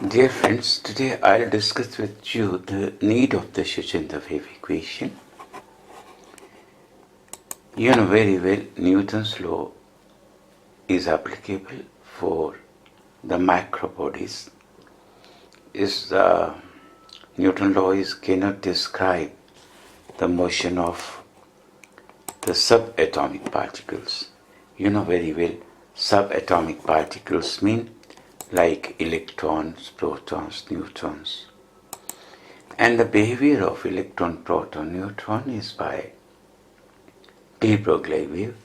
Dear friends, today I'll discuss with you the need of the Schrödinger wave equation. You know very well Newton's law is applicable for the macro bodies. Newton's law cannot describe the motion of the subatomic particles. You know very well subatomic particles mean like electrons, protons, neutrons. And the behavior of electron, proton, neutron is by de Broglie wave,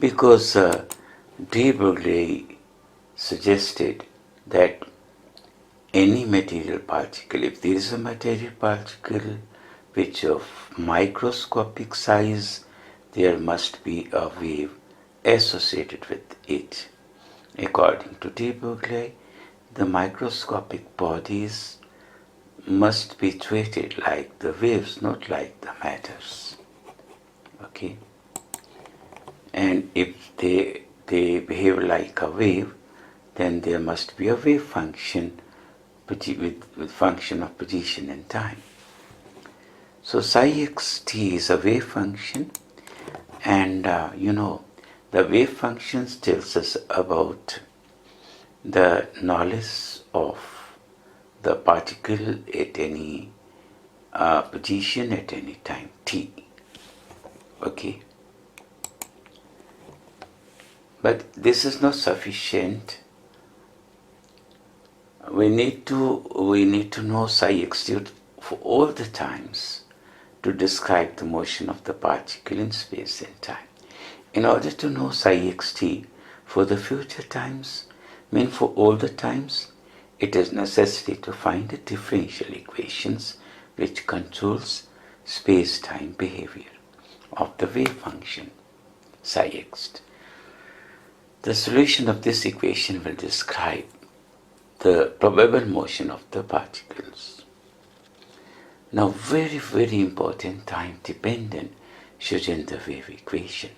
because de Broglie suggested that any material particle, if there is a material particle which of microscopic size, there must be a wave associated with it. According to de Broglie, the microscopic bodies must be treated like the waves, not like the matters. Okay? And if they behave like a wave, then there must be a wave function with function of position and time. So psi xt is a wave function, and the wave function tells us about the knowledge of the particle at any position at any time t. Okay. But this is not sufficient. We need to know psi xt for all the times to describe the motion of the particle in space and time. In order to know psi xt for the future times, for all the times, it is necessary to find the differential equations which controls space-time behavior of the wave function psi xt. The solution of this equation will describe the probable motion of the particles. Now, very, very important time-dependent Schrödinger wave equation.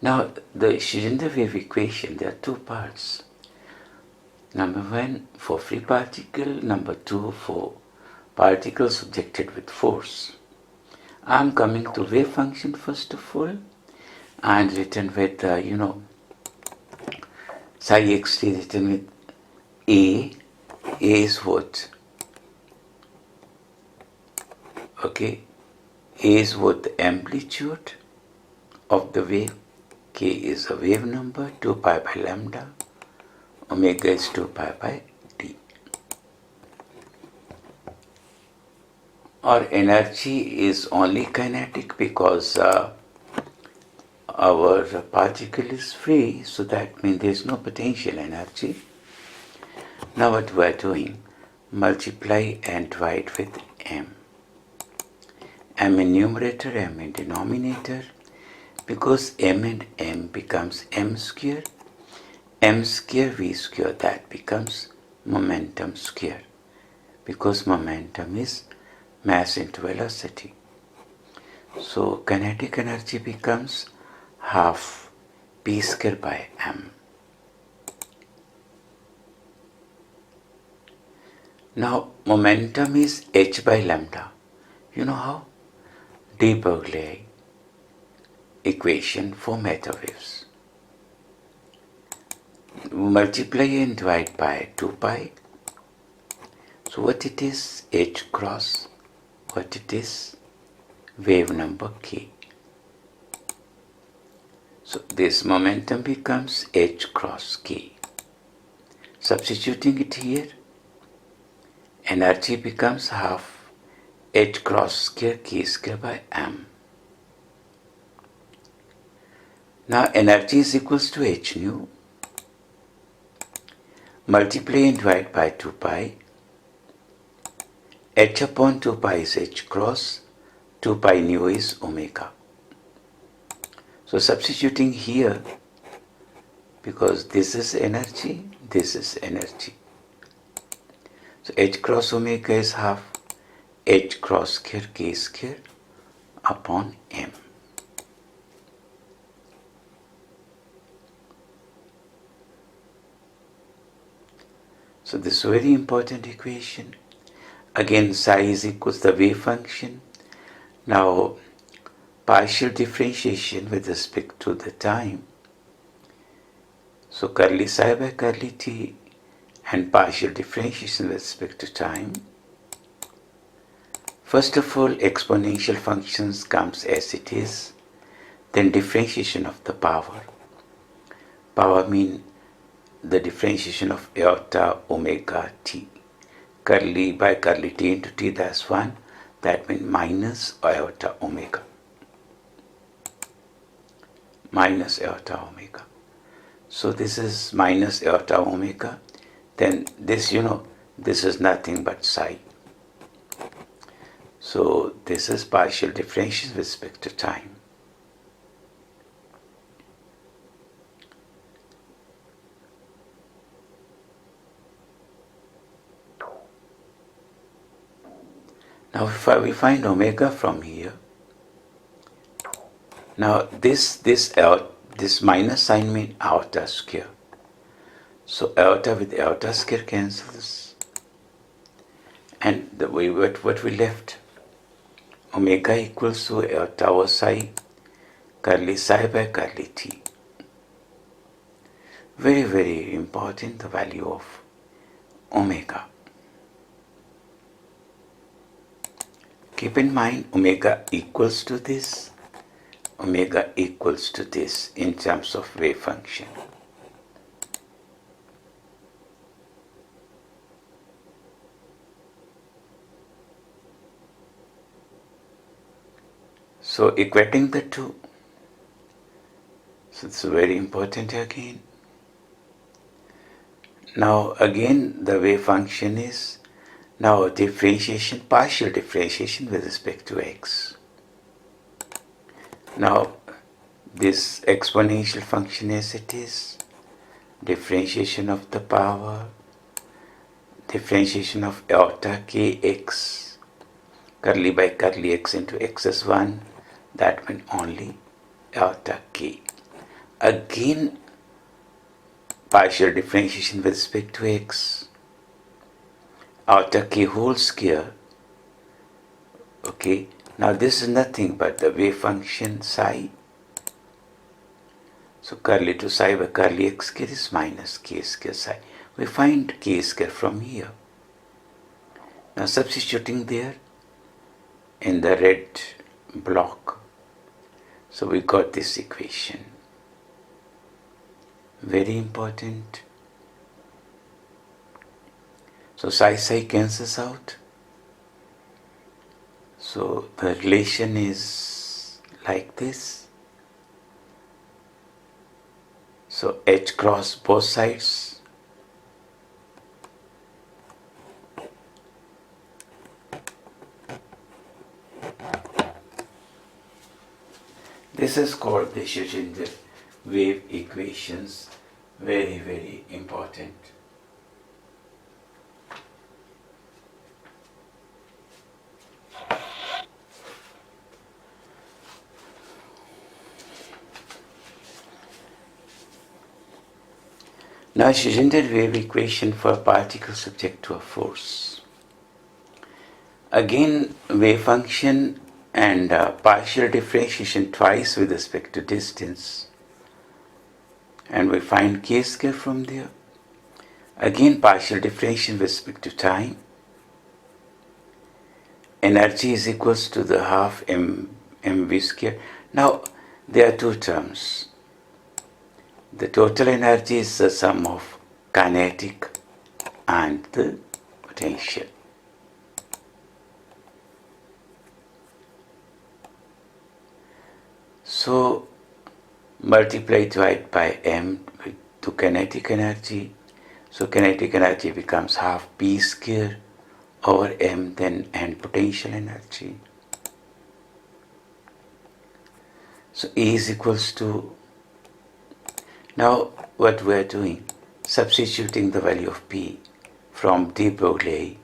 Now, the Schrödinger wave equation, there are two parts. Number one for free particle, number two for particles subjected with force. I am coming to wave function first of all, and written with psi xt written with A is what? Okay, A is what the amplitude of the wave, K is a wave number, 2 pi by lambda, omega is 2 pi by t. Our energy is only kinetic because our particle is free, so that means there is no potential energy. Now what we are doing, multiply and divide with m. M in numerator, m in denominator, because m and m becomes m square v square, that becomes momentum square, because momentum is mass into velocity. So kinetic energy becomes half p square by m. Now momentum is h by lambda. You know how? De Broglie equation for matter waves. Multiply and divide by 2 pi. So what it is? H cross. What it is? Wave number k. So this momentum becomes h cross k. Substituting it here, energy becomes half h cross square k square by m. Now energy is equals to h nu. Multiply and divide by 2 pi. H upon 2 pi is h cross, 2 pi nu is omega. So substituting here, because this is energy, this is energy. So h cross omega is half h cross square k square upon m. So this is a very important equation. Again, psi is equals the wave function. Now, partial differentiation with respect to the time. So curly psi by curly t and partial differentiation with respect to time. First of all, exponential functions comes as it is, then differentiation of the power. Power means the differentiation of iota omega t. Curly by curly t into t, that's 1. That means minus iota omega. Minus iota omega. So this is minus iota omega. Then this, this is nothing but psi. So this is partial differentiation with respect to time. Now if we find omega from here, now this minus sign means iota square. So iota with iota square cancels. And the way what we left, omega equals to iota over psi, curly psi by curly t. Very, very important, the value of omega. Keep in mind, omega equals to this, omega equals to this in terms of wave function. So equating the two, so it's very important again. Now again the wave function is now differentiation, partial differentiation with respect to x. Now this exponential function as it is, differentiation of the power, differentiation of iota kx, curly by curly x into x is 1, that means only iota k. Again partial differentiation with respect to x, iota k whole square. Okay, now this is nothing but the wave function psi. So curly to psi by curly x square is minus k square psi. We find k square from here. Now substituting there in the red block. So we got this equation. Very important. So psi cancels out. So the relation is like this. So h cross both sides. This is called the Schrödinger wave equations. Very, very important. Now Schrödinger wave equation for a particle subject to a force. Again wave function and partial differentiation twice with respect to distance. And we find k square from there. Again partial differentiation with respect to time. Energy is equals to the half mv square. Now there are two terms. The total energy is the sum of kinetic and the potential. So multiply divide by m to kinetic energy. So kinetic energy becomes half p square over m then and potential energy. So E is equals to, now what we are doing, substituting the value of P from de Broglie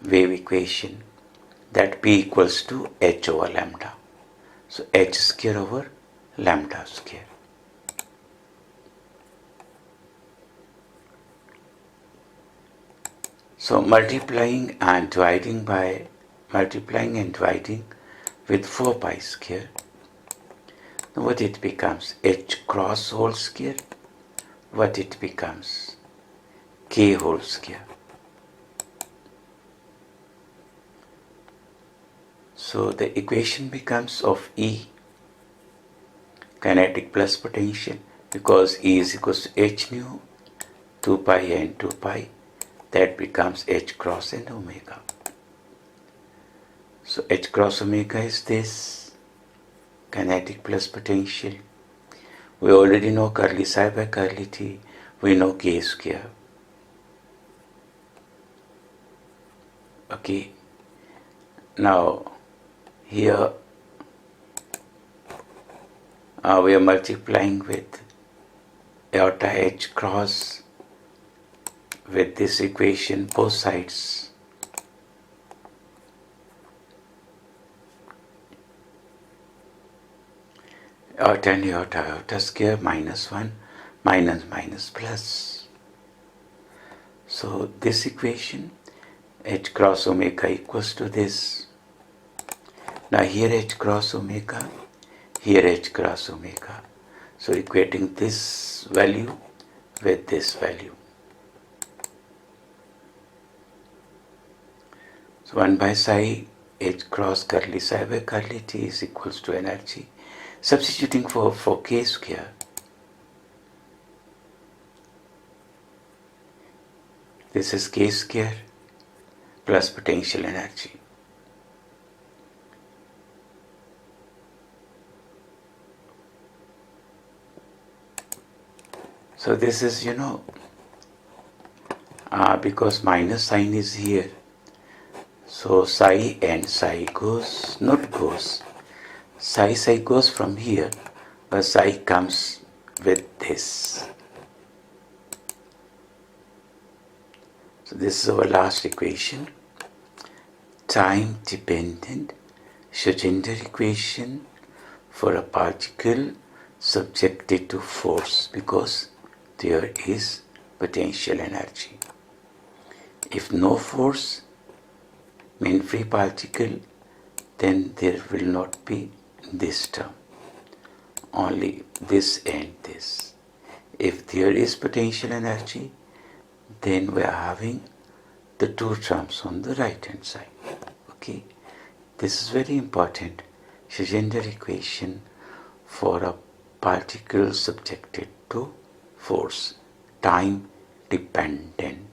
wave equation, that P equals to h over lambda. So h square over lambda square. So multiplying and dividing with 4 pi square, what it becomes? H cross whole square. What it becomes? K whole square. So the equation becomes of E, kinetic plus potential, because E is equals to H nu, 2 pi and 2 pi, that becomes H cross and omega. So H cross omega is this, kinetic plus potential. We already know curly psi by curly t, we know K square. Okay, now here we are multiplying with iota H cross with this equation, both sides. Iota and iota square, minus 1, minus plus. So this equation, H cross omega equals to this. Now here H cross omega, here H cross omega. So equating this value with this value. So 1 by psi H cross curly psi by curly t is equals to energy. Substituting for K square, this is K square plus potential energy. So this is, because minus sign is here, so psi and psi goes, psi goes from here, but psi comes with this. So this is our last equation, time dependent Schrödinger equation for a particle subjected to force, because there is potential energy. If no force, mean free particle, then there will not be this term, only this and this. If there is potential energy, then we are having the two terms on the right hand side. Okay, this is very important, Schrödinger equation for a particle subjected to force, time dependent.